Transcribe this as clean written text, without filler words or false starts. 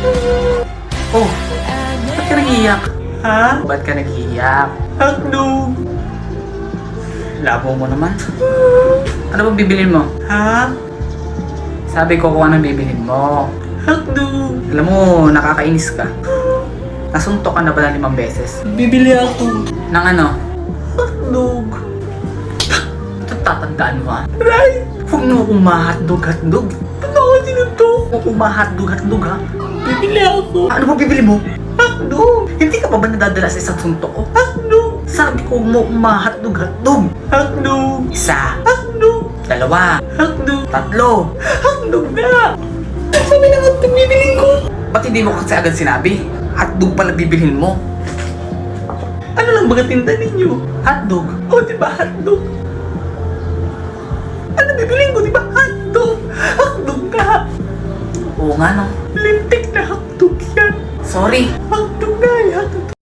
Oh, ba't ka nag-iiyak? Ha? Ba't ka nag-iiyak? Hotdog! Labo mo naman. Ano bang bibilin mo? Ha? Sabi ko kung anong bibilin mo. Hotdog! Alam mo, nakakainis ka. Nasuntok ka na ba ng 5 beses? Bibili ako. Ng ano? Hotdog. Ito tatandaan mo ha? Right! Huwag mo akong ma-hotdog. Ba't ako sinuntok? Huwag akong ma-hotdog ha? Bibili ako. Ano ba bibili mo? Hotdog! Hindi ka pa ba nadadala sa isang suntok ko? Hotdog! Sabi ko mo ma-hotdog. Hotdog! Isa. Hotdog! 2. Hotdog! 3. Hotdog na! Sabi na hotdog bibilin ko. Ba't hindi mo kasi agad sinabi? Hotdog pala bibilhin mo. Ano lang baga tinda ninyo? Hotdog? O diba hotdog? Ano bibilin ko diba hotdog? Hotdog ka! Oo nga no. Lintik na hotdog yan. Sorry. Hotdog na, hotdog.